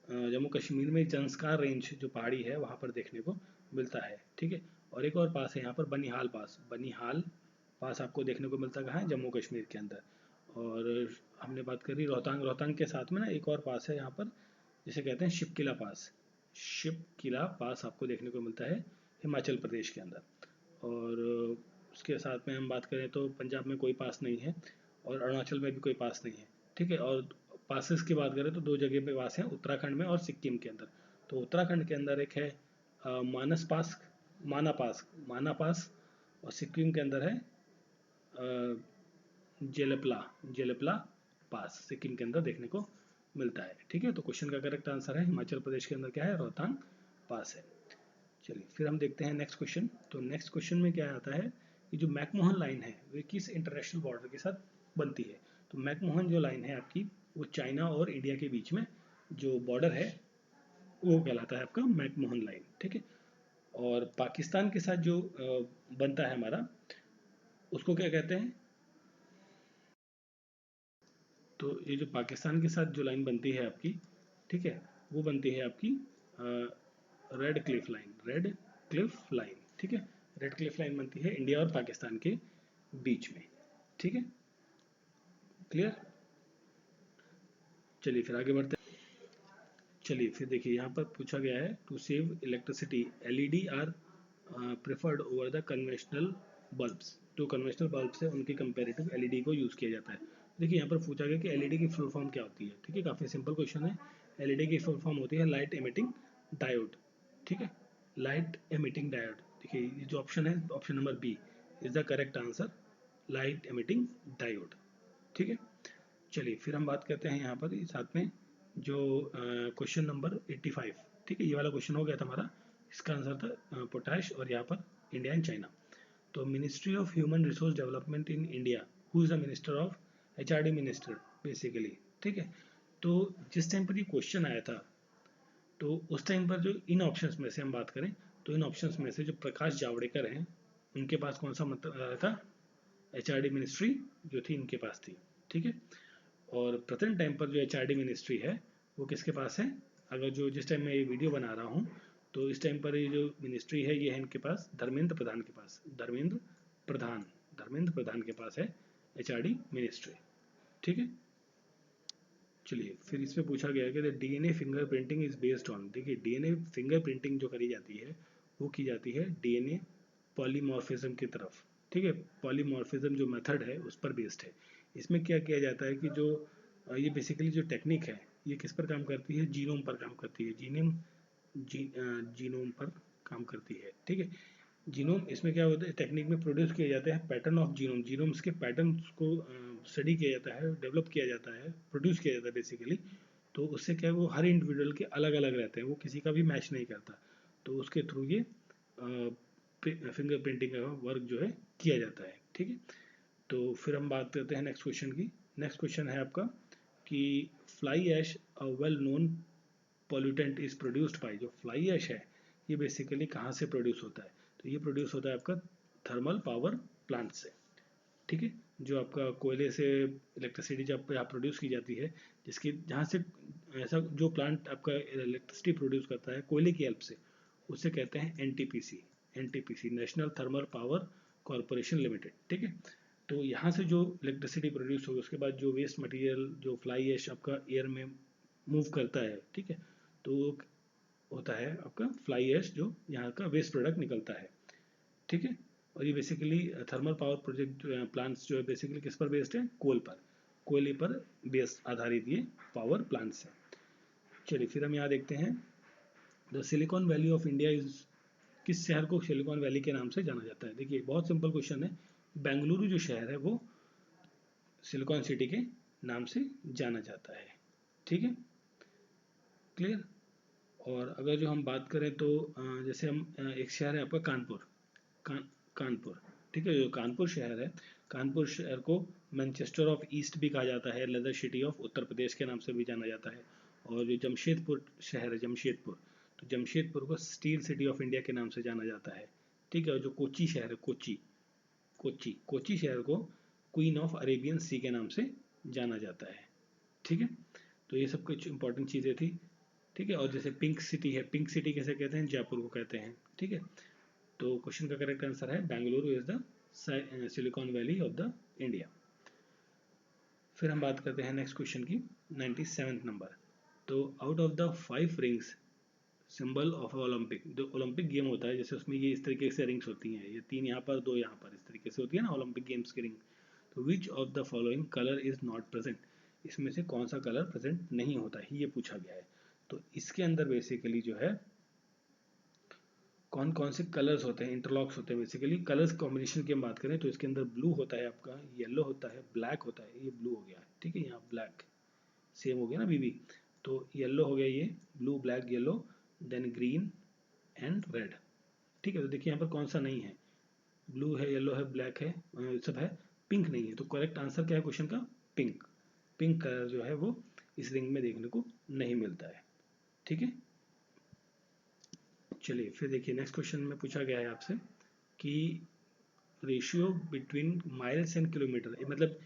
जम्मू कश्मीर में जंस्कार रेंज जो पहाड़ी है वहाँ पर देखने को मिलता है, ठीक है। और एक और पास है यहाँ पर बनिहाल पास। बनिहाल पास आपको देखने को मिलता कहाँ है, जम्मू कश्मीर के अंदर। और हमने बात करी रोहतांग। रोहतांग के साथ में ना एक और पास है यहाँ पर, जिसे कहते हैं शिपकिला पास। शिपकिला पास आपको देखने को मिलता है हिमाचल प्रदेश के अंदर। और उसके साथ में हम बात करें तो पंजाब में कोई पास नहीं है, और अरुणाचल में भी कोई पास नहीं है, ठीक है। और पासेस की बात करें तो दो जगह पे पास है, उत्तराखंड में और सिक्किम के अंदर। तो उत्तराखंड के अंदर एक है मानस पास, माना पास, और सिक्किम के अंदर है जेलेपला, जेलेपला पास सिक्किम के अंदर देखने को मिलता है, ठीक है। तो क्वेश्चन का करेक्ट आंसर है हिमाचल प्रदेश के अंदर क्या है, रोहतांग पास है। चलिए फिर हम देखते हैं नेक्स्ट क्वेश्चन। तो नेक्स्ट क्वेश्चन में क्या आता है कि जो मैकमोहन लाइन है वो किस इंटरनेशनल बॉर्डर के साथ बनती है। तो मैकमोहन जो लाइन है आपकी, वो चाइना और इंडिया के बीच में जो बॉर्डर है वो कहलाता है आपका मैकमोहन लाइन, ठीक है। और पाकिस्तान के साथ जो बनता है हमारा, उसको क्या कहते हैं। तो ये जो पाकिस्तान के साथ जो लाइन बनती है आपकी, ठीक है, वो बनती है आपकी red Cliff line, red Cliff line, ठीक है। रेड क्लिफ लाइन बनती है इंडिया और पाकिस्तान के बीच में, ठीक है, क्लियर। चलिए फिर आगे बढ़ते हैं। चलिए फिर देखिए यहाँ पर पूछा गया है to save electricity LED are preferred over the conventional bulbs. जो कन्वेंशनल बल्ब्स है उनके कंपेरेटिव एलईडी को यूज़ किया जाता है। देखिए यहाँ पर पूछा गया कि एलईडी की फुल फॉर्म क्या होती है, ठीक है। काफ़ी सिंपल क्वेश्चन है। एलईडी की फुल फॉर्म होती है लाइट एमिटिंग डायोड, ठीक है, लाइट एमिटिंग डायोड। देखिए ये जो ऑप्शन है, option number B is the correct answer, light emitting diode, ठीक है। चलिए फिर हम बात करते हैं यहाँ पर साथ में जो क्वेश्चन नंबर 85, ठीक है, ये वाला क्वेश्चन हो गया था हमारा। इसका आंसर था पोटाश, और यहाँ पर इंडिया एंड चाइना। तो ministry of human resource development in India, who is the minister of, HRD minister basically, ठीक है। तो जिस टाइम पर ये क्वेश्चन आया था, तो उस टाइम पर जो इन ऑप्शंस में से हम बात करें, तो इन ऑप्शंस में से जो प्रकाश जावड़ेकर हैं उनके पास कौन सा मतलब आया था, एचआरडी मिनिस्ट्री जो थी इनके पास थी, ठीक है। और प्रेजेंट टाइम पर जो एचआरडी मिनिस्ट्री है वो किसके पास है, अगर जो जिस टाइम मैं ये वीडियो बना रहा हूँ तो इस टाइम पर ये जो मिनिस्ट्री है ये है इनके पास धर्मेंद्र प्रधान के पास, धर्मेंद्र प्रधान के पास है एचआरडी मिनिस्ट्री, ठीक है। चलिए फिर इसमें पूछा गया है कि DNA finger printing is based on. देखिए डीएनए फिंगर प्रिंटिंग जो करी जाती है वो की जाती है डीएनए पॉलीमॉर्फिज्म की तरफ, ठीक है। पॉलीमॉर्फिज्म जो मेथड है उस पर बेस्ड है। इसमें क्या किया जाता है कि जो ये बेसिकली जो टेक्निक है ये किस पर काम करती है, जीनोम पर काम करती है, जीनोम पर काम करती है, ठीक है। जीनोम, इसमें क्या होता है, टेक्निक में प्रोड्यूस किए जाते हैं पैटर्न ऑफ जीनोम, जीनोम्स के पैटर्न्स को स्टडी किया जाता है, डेवलप किया जाता है, प्रोड्यूस किया जाता है बेसिकली। तो उससे क्या है, वो हर इंडिविजुअल के अलग अलग रहते हैं, वो किसी का भी मैच नहीं करता। तो उसके थ्रू ये फिंगर प्रिंटिंग का वर्क जो है किया जाता है, ठीक है। तो फिर हम बात करते हैं नेक्स्ट क्वेश्चन की। नेक्स्ट क्वेश्चन है आपका कि fly ash a well known pollutant is produced by. जो फ्लाई ऐश है ये बेसिकली कहाँ से प्रोड्यूस होता है, तो ये प्रोड्यूस होता है आपका थर्मल पावर प्लांट से, ठीक है। जो आपका कोयले से इलेक्ट्रिसिटी जब यहाँ प्रोड्यूस की जाती है, जिसकी जहाँ से ऐसा जो प्लांट आपका इलेक्ट्रिसिटी प्रोड्यूस करता है कोयले की हेल्प से, उससे कहते हैं NTPC, NTPC national thermal power corporation limited, ठीक है। तो यहाँ से जो इलेक्ट्रिसिटी प्रोड्यूस होगी उसके बाद जो वेस्ट मटेरियल जो फ्लाई ऐश आपका एयर में मूव करता है, ठीक है, तो होता है आपका फ्लाई ऐश जो यहाँ का वेस्ट प्रोडक्ट निकलता है, ठीक है। और ये basically thermal power project plants जो है बेसिकली किस पर बेस्ड है, कोल पर, कोयले पर बेस आधारित ये पावर प्लांट्स है। चलिए फिर हम यहाँ देखते हैं the silicon valley of India is, किस शहर को सिलिकॉन वैली के नाम से जाना जाता है। देखिए बहुत सिंपल क्वेश्चन है, बेंगलुरु जो शहर है वो सिलिकॉन सिटी के नाम से जाना जाता है, ठीक है, क्लियर। और अगर जो हम बात करें तो जैसे हम एक शहर है आपका कानपुर, कानपुर, ठीक है। जो कानपुर शहर है, कानपुर शहर को मैनचेस्टर ऑफ ईस्ट भी कहा जाता है, leather city of Uttar Pradesh के नाम से भी जाना जाता है। और जो जमशेदपुर शहर है, जमशेदपुर, तो जमशेदपुर को स्टील सिटी ऑफ इंडिया के नाम से जाना जाता है, ठीक है। और जो कोची शहर है, कोची शहर को क्वीन ऑफ अरेबियन सी के नाम से जाना जाता है, ठीक है। तो ये सब कुछ इंपॉर्टेंट चीज़ें थी, ठीक है। और जैसे पिंक सिटी है, पिंक सिटी कैसे कहते हैं, जयपुर को कहते हैं, ठीक है। तो क्वेश्चन का करेक्ट आंसर है Bengaluru is the silicon valley of the India. फिर हम बात करते हैं नेक्स्ट क्वेश्चन की, 97 नंबर। तो out of the 5 rings symbol of Olympic, जो ओलंपिक गेम होता है जैसे उसमें ये इस तरीके से रिंग्स होती हैं, ये 3 यहाँ पर 2 यहाँ पर, इस तरीके से होती है ना ओलंपिक गेम्स की रिंग। तो विच of the following colour is not present, इसमें से कौन सा कलर प्रेजेंट नहीं होता है, ये पूछा गया है। तो इसके अंदर बेसिकली जो है कौन कौन से कलर्स होते हैं, इंटरलॉक्स होते हैं। बेसिकली कलर्स कॉम्बिनेशन की हम बात करें तो इसके अंदर ब्लू होता है आपका, येलो होता है, ब्लैक होता है, ये ब्लू हो गया, ठीक है, यहाँ ब्लैक सेम हो गया ना बीबी। तो येलो हो गया, ये blue black yellow, then green and red, ठीक है। तो देखिए यहाँ पर कौन सा नहीं है, ब्लू है, येलो है, ब्लैक है, सब है, पिंक नहीं है। तो करेक्ट आंसर क्या है क्वेश्चन का, पिंक। पिंक कलर जो है वो इस रिंग में देखने को नहीं मिलता है, ठीक है। चलिए फिर देखिए नेक्स्ट क्वेश्चन में पूछा गया है आपसे कि ratio between miles and kilometre, मतलब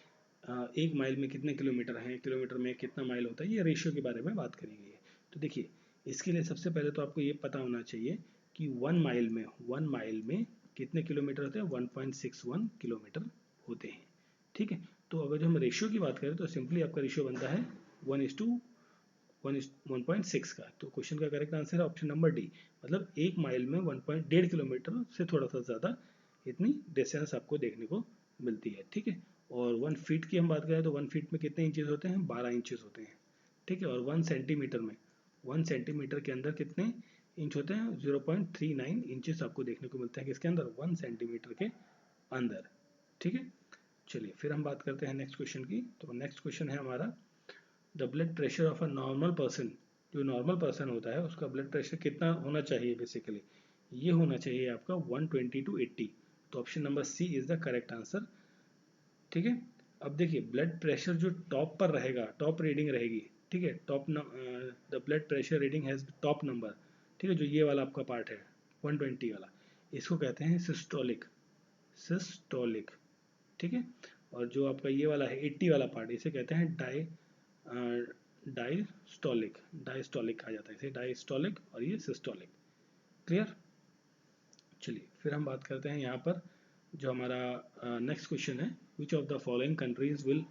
1 माइल में कितने किलोमीटर हैं, किलोमीटर में कितना माइल होता है, ये रेशियो के बारे में बात करी गई है। तो देखिए इसके लिए सबसे पहले तो आपको ये पता होना चाहिए कि 1 माइल में कितने किलोमीटर होते हैं, 1.61 किलोमीटर होते हैं, ठीक है। तो अगर जो हम रेशियो की बात करें तो सिंपली आपका रेशियो बनता है 1:1.6 का। तो क्वेश्चन का करेक्ट आंसर है ऑप्शन नंबर डी, मतलब 1 माइल में 1.1.5 किलोमीटर से थोड़ा सा ज़्यादा इतनी डिस्टेंस आपको देखने को मिलती है, ठीक है। और 1 फीट की हम बात करें तो 1 फीट में कितने इंचेस होते हैं, 12 इंचेस होते हैं, ठीक है। और 1 सेंटीमीटर में, 1 सेंटीमीटर के अंदर कितने इंच होते हैं, 0.39 इंचेस आपको देखने को मिलता है किसके अंदर, 1 सेंटीमीटर के अंदर, ठीक है। चलिए फिर हम बात करते हैं नेक्स्ट क्वेश्चन की। तो नेक्स्ट क्वेश्चन है हमारा, the blood pressure of a normal person, जो नॉर्मल पर्सन होता है उसका ब्लड प्रेशर कितना होना चाहिए, बेसिकली ये होना चाहिए आपका 120/80। तो option number C is the correct answer, ठीक है। अब देखिए ब्लड प्रेशर जो टॉप पर रहेगा, टॉप रीडिंग रहेगी, ठीक है, top the blood pressure reading has top number, ठीक है, जो ये वाला आपका पार्ट है 120 वाला, इसको कहते हैं सिस्टोलिक, सिस्टोलिक, ठीक है। और जो आपका ये वाला है 80 वाला पार्ट, इसे कहते हैं डायस्टोलिक, डायस्टोलिक कहा जाता है इसे, डायस्टोलिक, और ये सिस्टोलिक, क्लियर। चलिए फिर हम बात करते हैं यहाँ पर जो हमारा नेक्स्ट क्वेश्चन है, which of the following countries will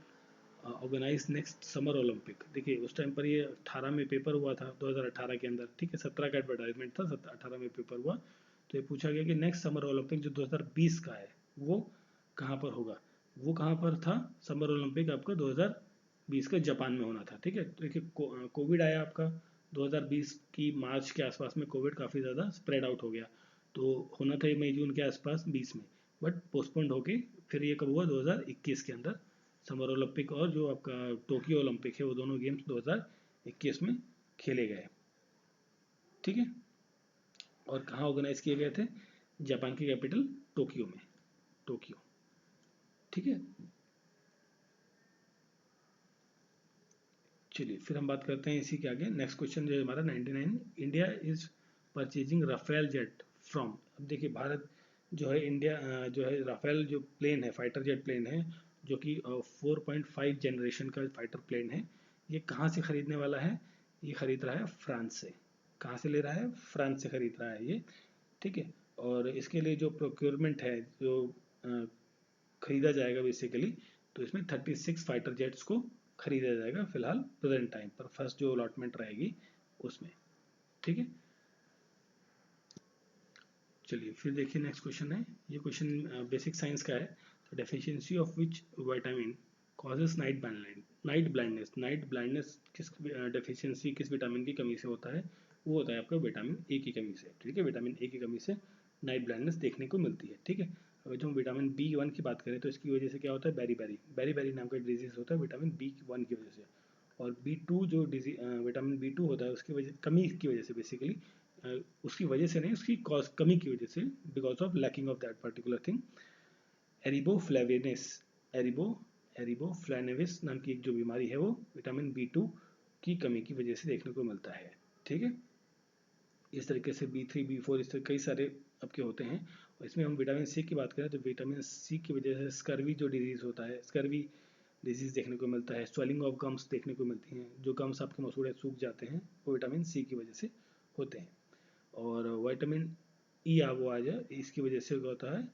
organise next summer Olympic. देखिए उस टाइम पर ये 18 में पेपर हुआ था 2018 के अंदर, ठीक है, 17 का एडवर्टाइजमेंट था, 18 में पेपर हुआ। तो ये पूछा गया कि नेक्स्ट समर ओलंपिक जो 2020 का है वो कहाँ पर होगा, वो कहाँ पर था, समर ओलंपिक आपका 2020 का जापान में होना था, ठीक है। तो देखिए कोविड आया आपका 2020 की मार्च के आसपास में, कोविड काफ़ी ज़्यादा स्प्रेड आउट हो गया, तो होना था मई जून के आसपास 20 में, बट पोस्टपोन्ड होके फिर ये कब हुआ 2021 के अंदर समर ओलंपिक, और जो आपका टोक्यो ओलंपिक है वो दोनों गेम्स 2021 में खेले गए, ठीक है। और कहाँ ऑर्गेनाइज किए गए थे, जापान की कैपिटल टोक्यो में, टोक्यो, ठीक है। चलिए फिर हम बात करते हैं इसी के आगे, नेक्स्ट क्वेश्चन जो है हमारा 99, India is purchasing Rafale jet from. अब देखिए भारत जो है, इंडिया जो है राफेल जो प्लेन है, फाइटर जेट प्लेन है, जो कि 4.5 जनरेशन का फाइटर प्लेन है, ये कहाँ से खरीदने वाला है, ये खरीद रहा है फ्रांस से। कहाँ से ले रहा है, फ्रांस से खरीद रहा है ये, ठीक है। और इसके लिए जो प्रोक्योरमेंट है, जो खरीदा जाएगा बेसिकली, तो इसमें 36 फाइटर जेट्स को खरीदा जाएगा फिलहाल प्रेजेंट टाइम पर, फर्स्ट जो अलॉटमेंट रहेगी उसमें, ठीक है। चलिए फिर देखिए नेक्स्ट क्वेश्चन है, ये क्वेश्चन बेसिक साइंस का है। तो deficiency of which vitamin causes night blindness, night blindness किस डेफिशिएंसी, किस विटामिन की कमी से होता है, वो होता है आपका विटामिन ए की कमी से, ठीक है। विटामिन ए की कमी से नाइट ब्लाइंडनेस देखने को मिलती है, ठीक है। अगर जो हम विटामिन B1 की बात करें तो इसकी वजह से क्या होता है, बेरी नाम का डिजीज होता है विटामिन B1 की वजह से। और B2 जो विटामिन B2 होता है उसकी वजह, कमी की वजह से बेसिकली, उसकी वजह से नहीं, उसकी कॉज कमी की वजह से, because of lacking of that particular thing, ariboflavinosis, aribo ariboflavinosis नाम की एक जो बीमारी है वो विटामिन B2 की कमी की वजह से देखने को मिलता है, ठीक है। इस तरीके से B3 B4 इस तरह कई सारे आपके होते हैं। और इसमें हम विटामिन सी की बात करें तो विटामिन सी की वजह से स्कर्वी जो डिजीज़ होता है, स्कर्वी डिजीज देखने को मिलता है, स्वेलिंग ऑफ गम्स देखने को मिलती हैं, जो गम्स आपके मसूड़े सूख जाते हैं वो विटामिन सी की वजह से होते हैं। और विटामिन ई वो आ जाए, इसकी वजह से क्या होता है,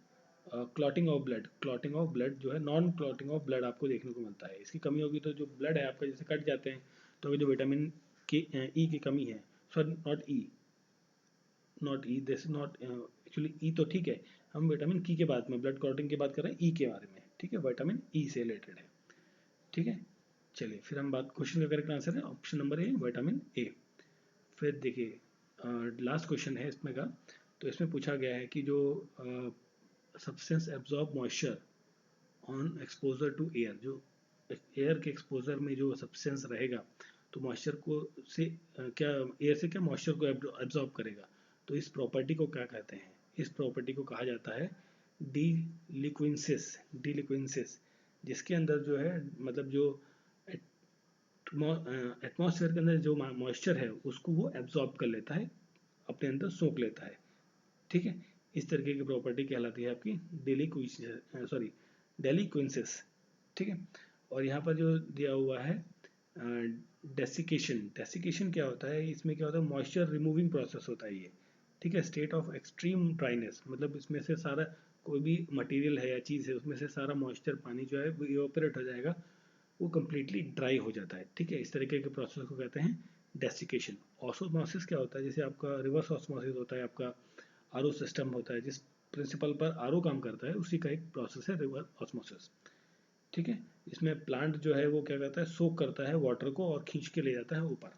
clotting of blood, clotting of blood जो है, नॉन क्लॉटिंग ऑफ ब्लड आपको देखने को मिलता है। इसकी कमी होगी तो जो ब्लड है आपका जैसे कट जाते हैं, तो जो विटामिन की ई की कमी है, sorry not E this not actually ई तो ठीक है, हम विटामिन की के बाद में ब्लड क्लॉटिंग की बात कर रहे हैं, ई के बारे में, ठीक है, विटामिन ई से रिलेटेड है, ठीक है। चलिए फिर हम बात, क्वेश्चन का करेक्ट आंसर है option number A, vitamin A. फिर देखिए लास्ट क्वेश्चन है इसमें का, तो इसमें पूछा गया है कि जो substance absorb moisture on exposure to air, जो एयर के एक्सपोजर में जो सब्सटेंस रहेगा तो मॉइस्चर को से क्या एयर से क्या मॉइस्चर को एब्जॉर्ब करेगा, तो इस प्रॉपर्टी को क्या कहते हैं, इस प्रॉपर्टी को कहा जाता है डी लिक्विंसिस, डी लिक्विंसिस, जिसके अंदर जो है मतलब जो एटमॉस्फेयर के अंदर जो मॉइस्चर है उसको वो एब्जॉर्ब कर लेता है, अपने अंदर सोख लेता है, ठीक है। इस तरीके की प्रॉपर्टी कहलाती है आपकी डेलिक्विंसिस, ठीक है। और यहाँ पर जो दिया हुआ है डेसिकेशन, डेसिकेशन क्या होता है, इसमें क्या होता है, मॉइस्चर रिमूविंग प्रोसेस होता है ये, ठीक है। स्टेट ऑफ एक्सट्रीम ड्राइनेस, मतलब इसमें से सारा कोई भी मटेरियल है या चीज़ है उसमें से सारा मॉइस्चर पानी जो है वो इवापोरेट हो जाएगा, वो कम्प्लीटली ड्राई हो जाता है, ठीक है। इस तरीके के प्रोसेस को कहते हैं डेसिकेशन। ऑस्मोसिस क्या होता है, जैसे आपका रिवर्स ऑस्मोसिस होता है, आपका आरओ सिस्टम होता है, जिस प्रिंसिपल पर आरओ काम करता है उसी का एक प्रोसेस है रिवर्स ऑस्मोसिस, ठीक है। इसमें प्लांट जो है वो क्या करता है, सोक करता है वाटर को और खींच के ले जाता है ऊपर,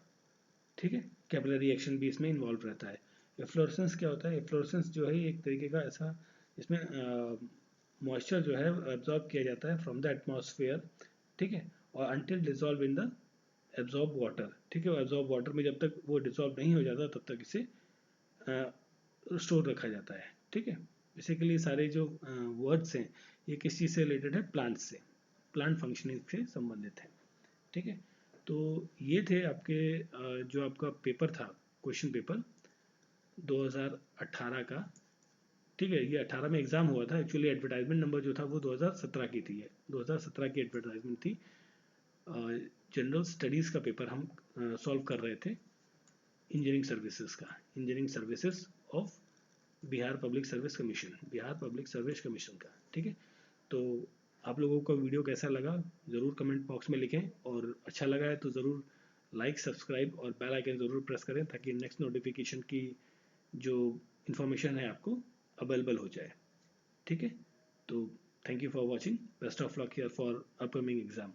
ठीक है। कैपिलरी एक्शन भी इसमें इन्वॉल्व रहता है। एफ्लोरेसेंस क्या होता है, एफ्लोरेसेंस जो है एक तरीके का ऐसा, इसमें मॉइस्चर जो है एब्जॉर्ब किया जाता है फ्रॉम द एटमॉस्फेयर, ठीक है, और until dissolve in the absorb water, ठीक है। एब्जॉर्ब वाटर में जब तक वो डिजॉल्व नहीं हो जाता तब तक इसे स्टोर रखा जाता है, ठीक है। बेसिकली सारे जो वर्ड्स हैं ये किस चीज़ से रिलेटेड है, प्लांट से, प्लांट फंक्शनिंग से संबंधित है, ठीक है। तो ये थे आपके जो आपका पेपर था, क्वेश्चन पेपर 2018 का, ठीक है। ये 18 में एग्जाम हुआ था, एक्चुअली एडवर्टाइजमेंट नंबर जो था वो 2017 की थी, 2017 की एडवर्टाइजमेंट थी। जनरल स्टडीज़ का पेपर हम सॉल्व कर रहे थे, इंजीनियरिंग सर्विसेज का, engineering services of Bihar public service commission, Bihar public service commission का, ठीक है। तो आप लोगों को वीडियो कैसा लगा ज़रूर कमेंट बॉक्स में लिखें, और अच्छा लगा है तो ज़रूर लाइक, सब्सक्राइब और बेल आइकन ज़रूर प्रेस करें ताकि नेक्स्ट नोटिफिकेशन की जो इन्फॉर्मेशन है आपको अवेलेबल हो जाए, ठीक है। तो thank you for watching, best of luck here for upcoming exam.